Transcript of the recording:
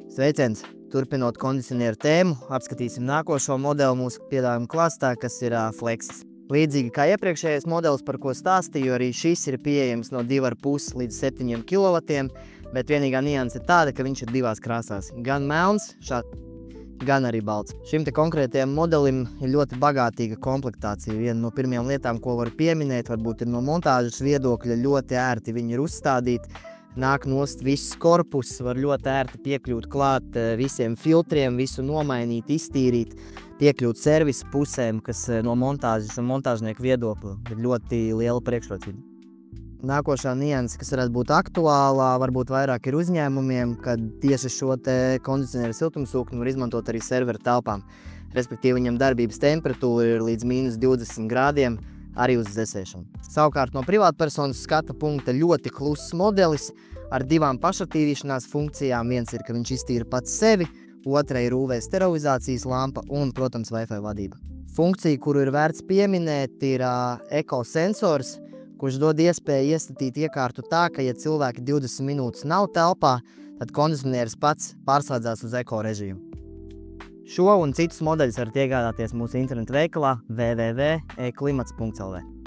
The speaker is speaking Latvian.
Sveiciens! Turpinot kondicionieru tēmu, apskatīsim nākošo modeli mūsu piedāvājuma klāstā, kas ir Flexis. Līdzīgi kā iepriekšējais modelis, par ko stāstīju, arī šis ir pieejams no 2,5 līdz 7 kW, bet vienīgā nianse ir tāda, ka viņš ir divās krāsās. Gan melns, gan arī balts. Šim te konkrētajam modelim ir ļoti bagātīga komplektācija. Viena no pirmajām lietām, ko var pieminēt, varbūt ir no montāžas viedokļa ļoti ērti viņi ir uzstādīti. Nāk nost viss korpus, var ļoti ērti piekļūt klāt visiem filtriem, visu nomainīt, iztīrīt, piekļūt servisa pusēm, kas no montāžas un montāžnieku viedokļa ir ļoti liela priekšrocība. Nākošā nianse, kas varētu būt aktuālā, varbūt vairāk ir uzņēmumiem, kad tieši šo te kondicionieru siltumsūkni var izmantot arī serveru telpām. Respektīvi, viņam darbības temperatūra ir līdz -20 grādiem, arī uz dzēsēšanu. Savukārt no privātpersonas skata punkta ļoti kluss modelis ar divām pašattīrīšanās funkcijām. Viens ir, ka viņš iztīra pats sevi, otra ir UV sterilizācijas lampa un, protams, Wi-Fi vadība. Funkcija, kuru ir vērts pieminēt, ir ekosensors, kurš dod iespēju iestatīt iekārtu tā, ka, ja cilvēki 20 minūtes nav telpā, tad kondicionieris pats pārslēdzās uz eko režīmu. Šo un citus modeļus varat iegādāties mūsu internetu veikalā www.eklimats.lv.